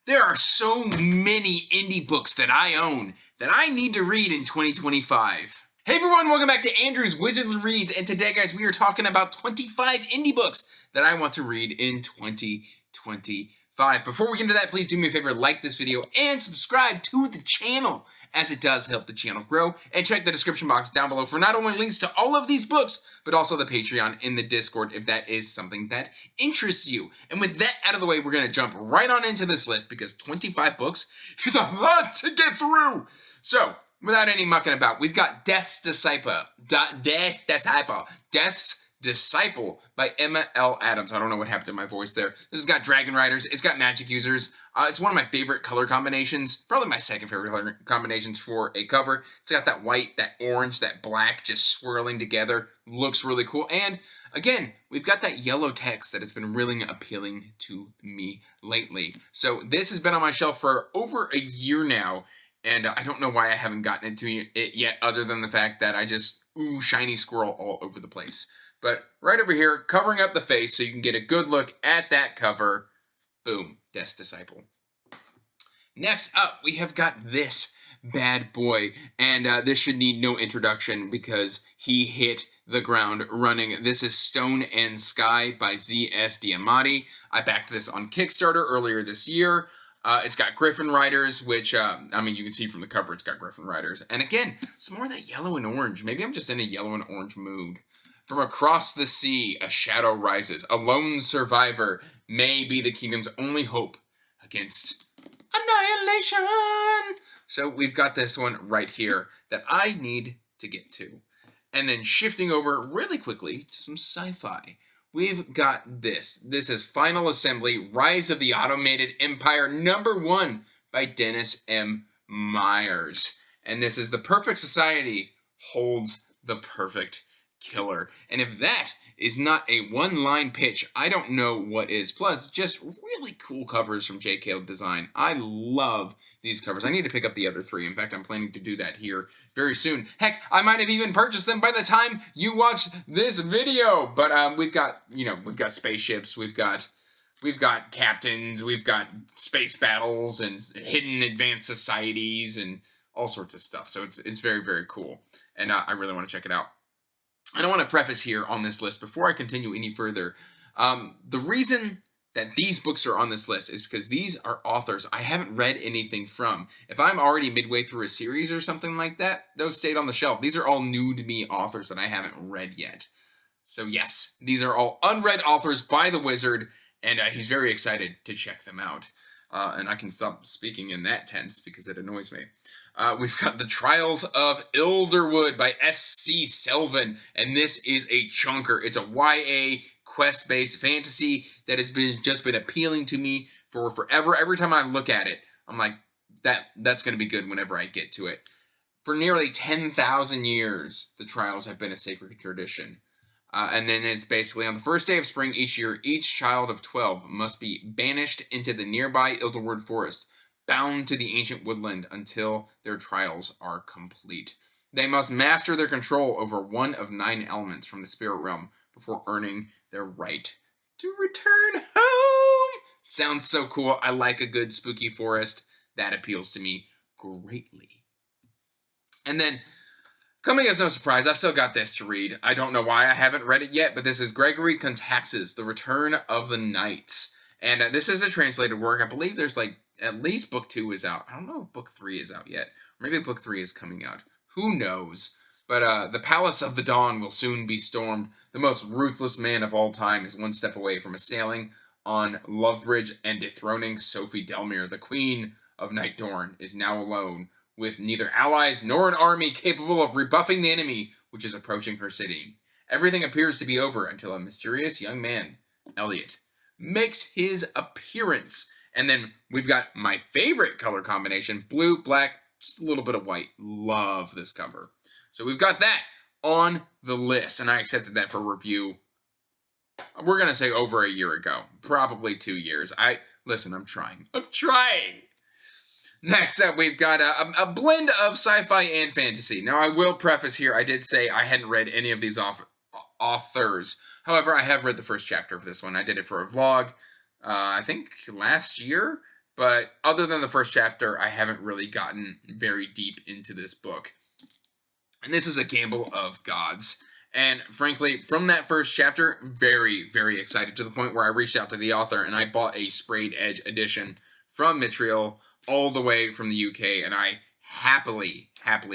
There are so many indie books that I own that I need to read in 2025. Hey everyone, welcome back to Andrew's Wizardly Reads, and today, guys, we are talking about 25 indie books that I want to read in 2025. Before we get into that, please do me a favor, like this video and subscribe to the channel, as it does help the channel grow, and check the description box down below for not only links to all of these books, but also the Patreon in the Discord if that is something that interests you. And with that out of the way, we're going to jump right on into this list because 25 books is a lot to get through. So, without any mucking about, we've got Death's Disciple by Emma L. Adams. I don't know what happened to my voice there. This has got dragon riders. It's got magic users. It's one of my favorite color combinations. Probably my second favorite color combinations for a cover. It's got that white, that orange, that black just swirling together. Looks really cool. And again, we've got that yellow text that has been really appealing to me lately. So this has been on my shelf for over a year now. And I don't know why I haven't gotten into it yet, other than the fact that I just, shiny squirrel all over the place. But right over here, covering up the face so you can get a good look at that cover. Boom, Death's Disciple. Next up, we have got this bad boy. And this should need no introduction because he hit the ground running. This is Stone and Sky by Z.S. Diamati. I backed this on Kickstarter earlier this year. It's got Griffin Riders, which, you can see from the cover, it's got Griffin Riders. And again, it's more of that yellow and orange. Maybe I'm just in a yellow and orange mood. From across the sea, a shadow rises. A lone survivor may be the kingdom's only hope against annihilation. So we've got this one right here that I need to get to. And then shifting over really quickly to some sci-fi. We've got this. This is Final Assembly, Rise of the Automated Empire, #1 by Dennis M. Myers. And this is The Perfect Society Holds the Perfect Killer. And if that is not a one-line pitch, I don't know what is. Plus, just really cool covers from JK Design. I love these covers. I need to pick up the other 3. In fact, I'm planning to do that here very soon. Heck, I might have even purchased them by the time you watch this video. But we've got spaceships, we've got captains, we've got space battles and hidden advanced societies and all sorts of stuff. So it's very, very cool. And I really want to check it out. And I want to preface here on this list, before I continue any further, the reason that these books are on this list is because these are authors I haven't read anything from. If I'm already midway through a series or something like that, those stayed on the shelf. These are all new to me authors that I haven't read yet. So yes, these are all unread authors by the wizard, and he's very excited to check them out. And I can stop speaking in that tense because it annoys me. We've got The Trials of Ilderwood by S.C. Selvin, and this is a chunker. It's a YA quest-based fantasy that has just been appealing to me for forever. Every time I look at it, I'm like, that's going to be good whenever I get to it. For nearly 10,000 years, the trials have been a sacred tradition. And then it's basically on the first day of spring each year, each child of 12 must be banished into the nearby Ilderwood forest, bound to the ancient woodland until their trials are complete. They must master their control over one of 9 elements from the spirit realm before earning their right to return home. Sounds so cool. I like a good spooky forest. That appeals to me greatly. And then, coming as no surprise, I've still got this to read. I don't know why I haven't read it yet, but this is Gregory Contax's The Return of the Knights. And this is a translated work. I believe there's at least book 2 is out. I don't know if book 3 is out yet. Or maybe book 3 is coming out. Who knows? But the Palace of the Dawn will soon be stormed. The most ruthless man of all time is one step away from assailing on Lovebridge and dethroning Sophie Delmere. The Queen of Night Dorn is now alone, with neither allies nor an army capable of rebuffing the enemy which is approaching her city. Everything appears to be over until a mysterious young man, Elliot, makes his appearance. And then we've got my favorite color combination, blue, black, just a little bit of white. Love this cover. So we've got that on the list, and I accepted that for review. We're going to say over a year ago, probably 2 years. Listen, I'm trying. Next up, we've got a blend of sci-fi and fantasy. Now, I will preface here, I did say I hadn't read any of these authors. However, I have read the first chapter of this one. I did it for a vlog, I think last year. But other than the first chapter, I haven't really gotten very deep into this book. And this is a gamble of gods. And frankly, from that first chapter, very, very excited, to the point where I reached out to the author and I bought a sprayed edge edition from Mitriel all the way from the UK, and I happily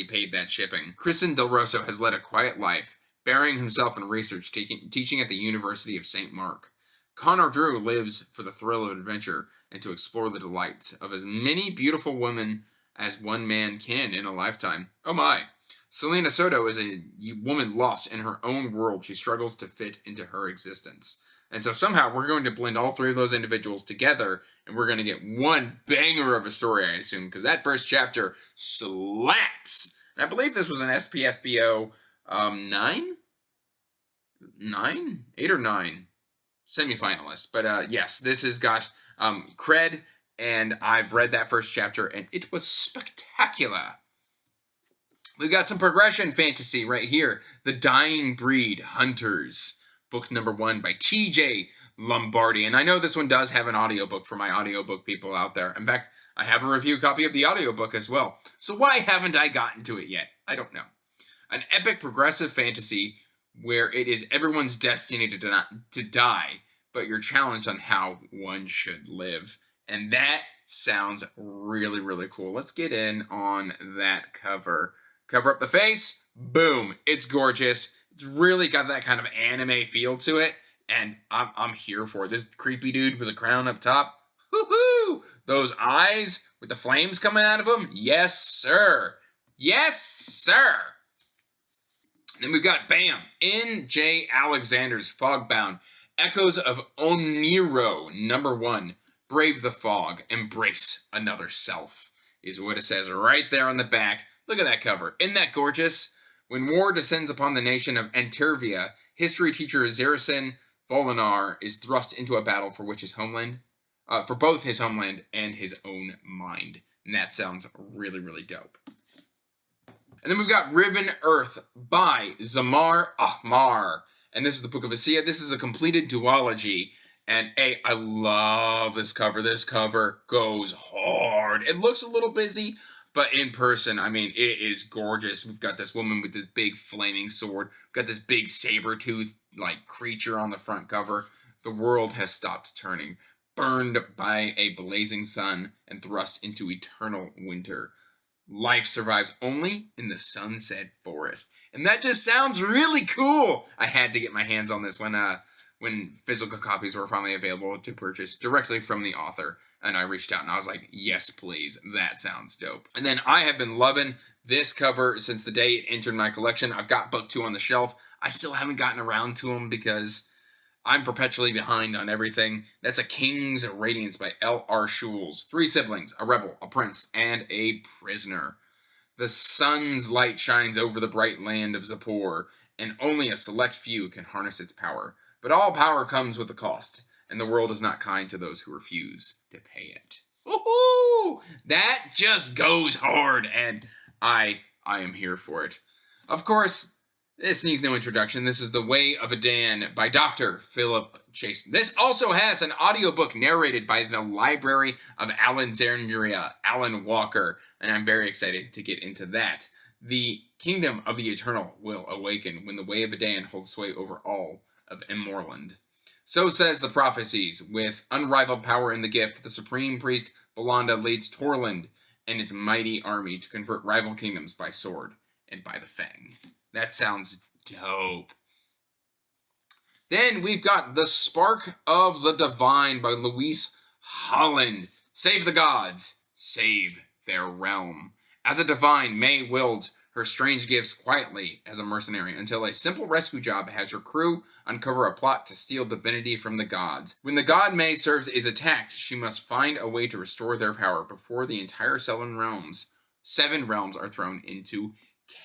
paid that shipping. Kristen Del Rosso has led a quiet life, burying himself in research, teaching at the University of St. Mark. Connor Drew lives for the thrill of adventure and to explore the delights of as many beautiful women as one man can in a lifetime. Oh my. Selena Soto is a woman lost in her own world. She struggles to fit into her existence. And so somehow we're going to blend all three of those individuals together, and we're going to get one banger of a story, I assume, because that first chapter slaps. And I believe this was an SPFBO 9? 8 or 9 semifinalist. But yes, this has got cred, and I've read that first chapter, and it was spectacular. We've got some progression fantasy right here. The Dying Breed Hunters, book number 1 by TJ Lombardi. And I know this one does have an audiobook for my audiobook people out there. In fact, I have a review copy of the audiobook as well. So why haven't I gotten to it yet? I don't know. An epic progressive fantasy where it is everyone's destiny to die, but you're challenged on how one should live. And that sounds really, really cool. Let's get in on that cover. Cover up the face, boom, it's gorgeous. It's really got that kind of anime feel to it, and I'm here for it. This creepy dude with a crown up top, woohoo! Those eyes with the flames coming out of them, yes sir, yes sir. And then we've got, bam, N.J. Alexander's Fogbound, Echoes of Oniro, number 1. Brave the fog, embrace another self, is what it says right there on the back. Look at that cover. Isn't that gorgeous? When war descends upon the nation of Antervia, history teacher Zaracin Volinar is thrust into a battle for which his homeland, for both his homeland and his own mind. And that sounds really, really dope. And then we've got Riven Earth by Zamar Ahmar. And this is the Book of Asiya. This is a completed duology. And hey, I love this cover. This cover goes hard. It looks a little busy, but in person, I mean, it is gorgeous. We've got this woman with this big flaming sword. We've got this big saber-toothed, creature on the front cover. The world has stopped turning, burned by a blazing sun and thrust into eternal winter. Life survives only in the sunset forest. And that just sounds really cool. I had to get my hands on this when physical copies were finally available to purchase directly from the author. And I reached out and I was like, yes, please. That sounds dope. And then I have been loving this cover since the day it entered my collection. I've got book 2 on the shelf. I still haven't gotten around to them because I'm perpetually behind on everything. That's A King's Radiance by L.R. Schulz. 3 siblings, a rebel, a prince, and a prisoner. The sun's light shines over the bright land of Zippor, and only a select few can harness its power. But all power comes with a cost, and the world is not kind to those who refuse to pay it. Woohoo! That just goes hard, and I am here for it. Of course, this needs no introduction. This is The Way of Adan by Dr. Philip Chasen. This also has an audiobook narrated by the Library of Alexandria, Alan Walker, and I'm very excited to get into that. The kingdom of the eternal will awaken when the Way of Adan holds sway over all of Emorland. So says the prophecies. With unrivaled power in the gift, the supreme priest Belanda leads Torland and its mighty army to convert rival kingdoms by sword and by the fang. That sounds dope. Then we've got The Spark of the Divine by Louise Holland. Save the gods, save their realm. As a divine, May wields her strange gifts quietly as a mercenary until a simple rescue job has her crew uncover a plot to steal divinity from the gods. When the god May serves is attacked, she must find a way to restore their power before the entire 7 realms are thrown into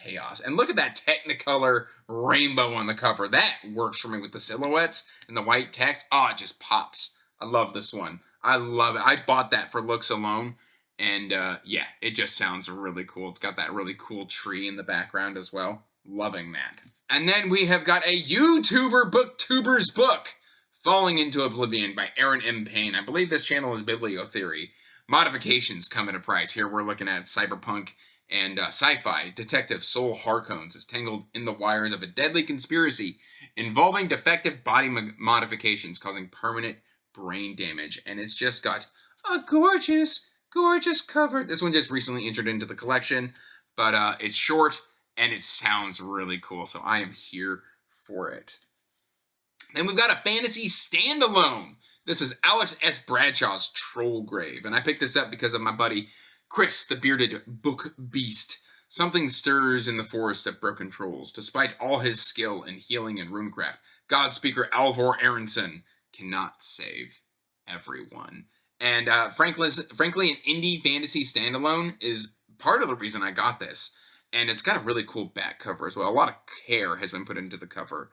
chaos. And look at that Technicolor rainbow on the cover. That works for me with the silhouettes and the white text. Oh, it just pops. I love this one. I love it. I bought that for looks alone. And yeah, it just sounds really cool. It's got that really cool tree in the background as well. Loving that. And then we have got a YouTuber booktuber's book, Falling into Oblivion by Aaron M. Payne. I believe this channel is Bibliotheory. Modifications come at a price. Here we're looking at cyberpunk and sci-fi. Detective Sol Harcones is tangled in the wires of a deadly conspiracy involving defective body modifications causing permanent brain damage. And it's just got a gorgeous, gorgeous cover. This one just recently entered into the collection, but it's short and it sounds really cool. So I am here for it. Then we've got a fantasy standalone. This is Alex S. Bradshaw's Trollgrave, and I picked this up because of my buddy Chris, the bearded book beast. Something stirs in the forest of broken trolls. Despite all his skill in healing and runecraft, God Speaker Alvor Aronson cannot save everyone. And frankly, an indie fantasy standalone is part of the reason I got this. And it's got a really cool back cover as well. A lot of care has been put into the cover.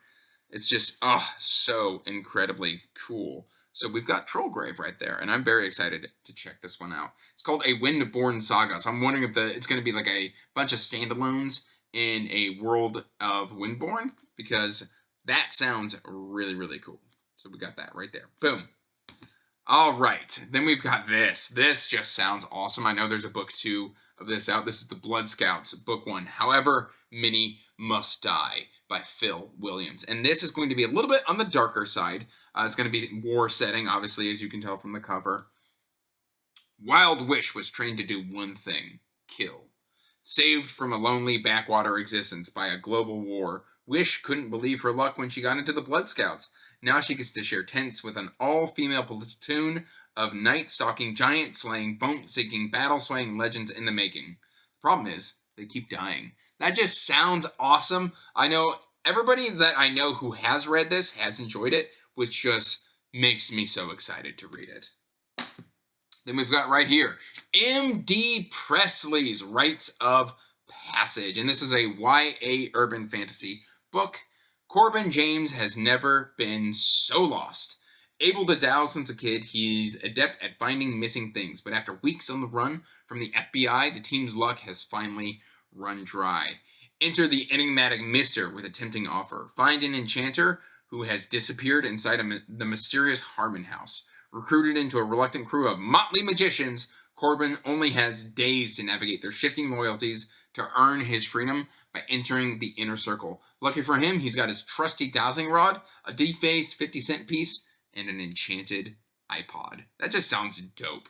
It's just, so incredibly cool. So we've got Trollgrave right there, and I'm very excited to check this one out. It's called A Windborn Saga, so I'm wondering if it's going to be like a bunch of standalones in a world of Windborn, because that sounds really, really cool. So we got that right there. Boom. All right, then we've got this. This just sounds awesome. I know there's a book 2 of this out. This is the Blood Scouts, book 1. However, Many Must Die by Phil Williams. And this is going to be a little bit on the darker side. It's going to be war setting, obviously, as you can tell from the cover. Wild Wish was trained to do one thing: kill. Saved from a lonely backwater existence by a global war, Wish couldn't believe her luck when she got into the Blood Scouts. Now she gets to share tents with an all-female platoon of night-stalking, giant-slaying, bone-seeking, battle-swaying legends in the making. The problem is, they keep dying. That just sounds awesome. I know everybody that I know who has read this has enjoyed it, which just makes me so excited to read it. Then we've got right here, M.D. Presley's Rites of Passage. And this is a YA urban fantasy book. Corbin James has never been so lost. Able to douse since a kid, he's adept at finding missing things. But after weeks on the run from the FBI, the team's luck has finally run dry. Enter the enigmatic Mister with a tempting offer. Find an enchanter who has disappeared inside the mysterious Harmon house. Recruited into a reluctant crew of motley magicians, Corbin only has days to navigate their shifting loyalties to earn his freedom by entering the inner circle. Lucky for him, he's got his trusty dowsing rod, a defaced 50-cent piece, and an enchanted iPod. That just sounds dope.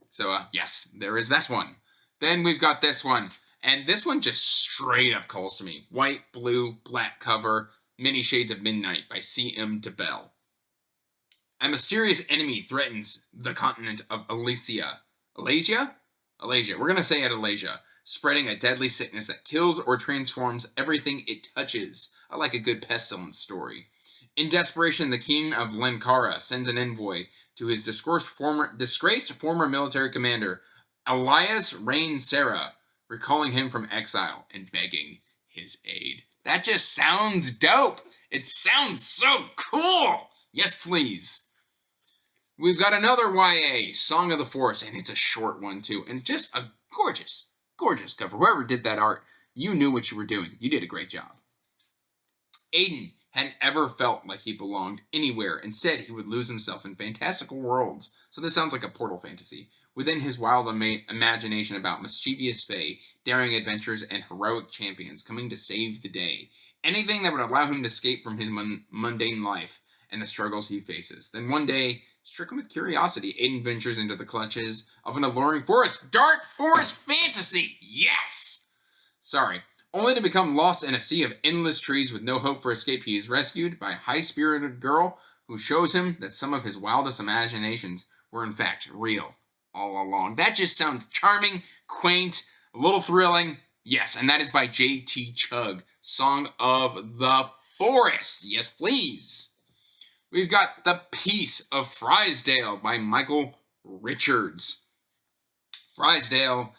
So, yes, there is that one. Then we've got this one. And this one just straight up calls to me. White, blue, black cover, Many Shades of Midnight by C.M. DeBell. A mysterious enemy threatens the continent of Elysia. Alasia? Alasia. We're going to say it Alasia. Spreading a deadly sickness that kills or transforms everything it touches. I like a good pestilence story. In desperation, the king of Lenkara sends an envoy to his disgraced former military commander, Elias Rain Sarah, recalling him from exile and begging his aid. That just sounds dope. It sounds so cool. Yes, please. We've got another YA, Song of the Forest, and it's a short one too, and just a gorgeous, gorgeous cover. Whoever did that art, you knew what you were doing. You did a great job. Aiden hadn't ever felt like he belonged anywhere. Instead, he would lose himself in fantastical worlds. So this sounds like a portal fantasy. Within his wild imagination about mischievous fae, daring adventures, and heroic champions coming to save the day. Anything that would allow him to escape from his mundane life and the struggles he faces. Then one day, stricken with curiosity, Aiden ventures into the clutches of an alluring forest. Dark forest fantasy! Yes! Sorry. Only to become lost in a sea of endless trees with no hope for escape, he is rescued by a high-spirited girl who shows him that some of his wildest imaginations were in fact real all along. That just sounds charming, quaint, a little thrilling. Yes, and that is by J.T. Chugg, Song of the Forest. Yes, please. We've got The Peace of Frysdale by Michael Richards. Frysdale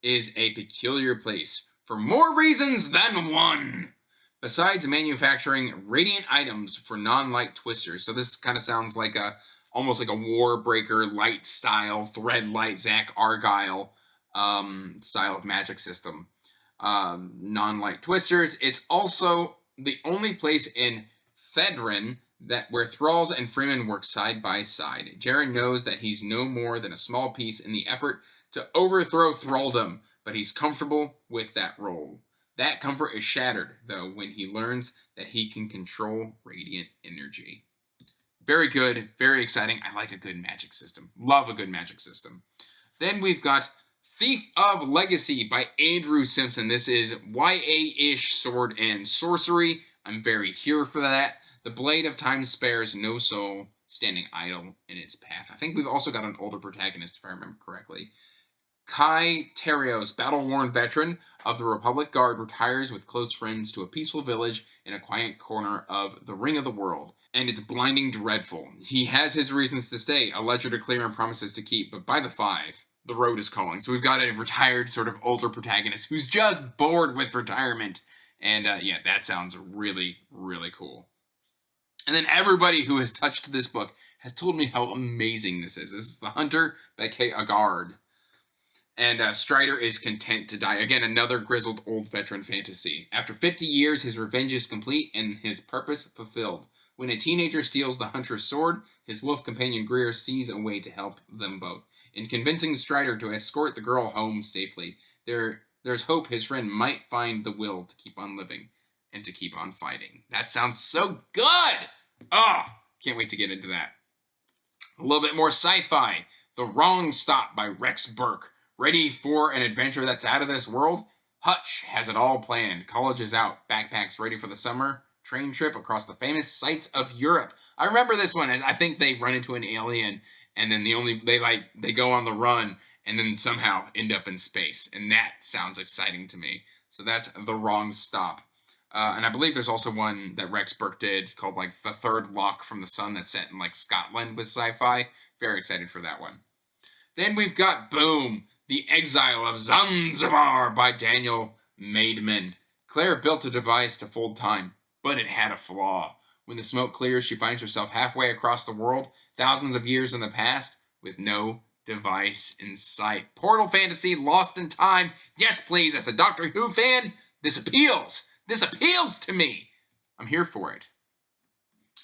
is a peculiar place for more reasons than one. Besides manufacturing radiant items for non-light twisters. So this kind of sounds like almost like a Warbreaker light style, thread light Zach Argyle style of magic system. Non-light twisters. It's also the only place in Fedrin that where thralls and freemen work side by side. Jaren knows that he's no more than a small piece in the effort to overthrow thraldom, but he's comfortable with that role. That comfort is shattered, though, when he learns that he can control radiant energy. Very good, very exciting. I like a good magic system. Love a good magic system. Then we've got Thief of Legacy by Andrew Simpson. This is YA-ish sword and sorcery. I'm very here for that. The Blade of Time spares no soul standing idle in its path. I think we've also got an older protagonist, if I remember correctly. Kai Terios, battle-worn veteran of the Republic Guard, retires with close friends to a peaceful village in a quiet corner of the Ring of the World. And it's blinding dreadful. He has his reasons to stay, a ledger to clear and promises to keep, but by the 5... the road is calling. So we've got a retired sort of older protagonist who's just bored with retirement. And yeah, that sounds really, really cool. And then everybody who has touched this book has told me how amazing this is. This is The Hunter by Kay Agard. And Strider is content to die. Again, another grizzled old veteran fantasy. After 50 years, his revenge is complete and his purpose fulfilled. When a teenager steals the hunter's sword, his wolf companion Greer sees a way to help them both. In convincing Strider to escort the girl home safely, there's hope his friend might find the will to keep on living and to keep on fighting. That sounds so good! Oh, can't wait to get into that. A little bit more sci-fi. The Wrong Stop by Rex Burke. Ready for an adventure that's out of this world? Hutch has it all planned. College is out. Backpacks ready for the summer. Train trip across the famous sights of Europe. I remember this one, and I think they run into an alien, and then they go on the run, and then somehow end up in space, and that sounds exciting to me. So that's The Wrong Stop. And I believe there's also one that Rex Burke did called like The Third Lock from the Sun that's set in like Scotland with sci-fi. Very excited for that one. Then we've got Boom, The Exile of Zanzibar by Daniel Maidman. Claire built a device to fold time, but it had a flaw. When the smoke clears, she finds herself halfway across the world, thousands of years in the past, with no device in sight. Portal fantasy, lost in time. Yes, please, as a Doctor Who fan, this appeals. This appeals to me. I'm here for it.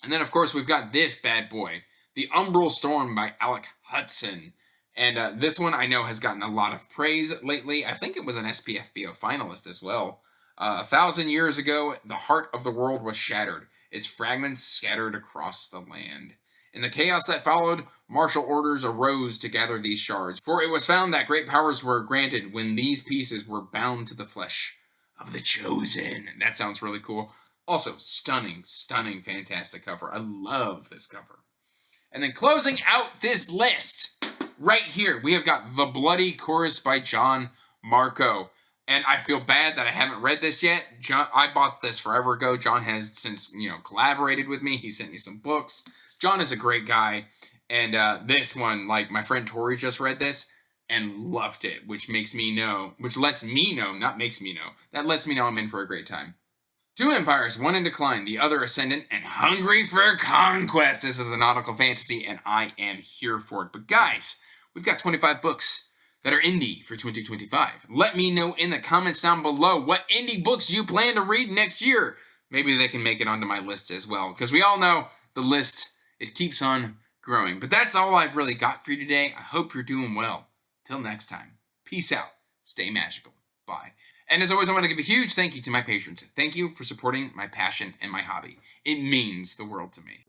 And then, of course, we've got this bad boy, The Umbral Storm by Alec Hudson. And this one I know has gotten a lot of praise lately. I think it was an SPFBO finalist as well. 1,000 years ago, the heart of the world was shattered, its fragments scattered across the land. In the chaos that followed, martial orders arose to gather these shards, for it was found that great powers were granted when these pieces were bound to the flesh of the chosen. That sounds really cool. Also, stunning, fantastic cover. I love this cover. And then closing out this list, right here, we have got The Bloody Chorus by John Marco. And I feel bad that I haven't read this yet. John, I bought this forever ago. John has since, collaborated with me. He sent me some books. John is a great guy. And this one, like my friend Tori just read this and loved it, which lets me know, that lets me know I'm in for a great time. 2 empires, one in decline, the other ascendant, and hungry for conquest. This is a nautical fantasy, and I am here for it. But guys, we've got 25 books that are indie for 2025. Let me know in the comments down below what indie books you plan to read next year. Maybe they can make it onto my list as well, because we all know the list, it keeps on growing. But that's all I've really got for you today. I hope you're doing well. Till next time, peace out, stay magical, bye. And as always, I want to give a huge thank you to my patrons. Thank you for supporting my passion and my hobby. It means the world to me.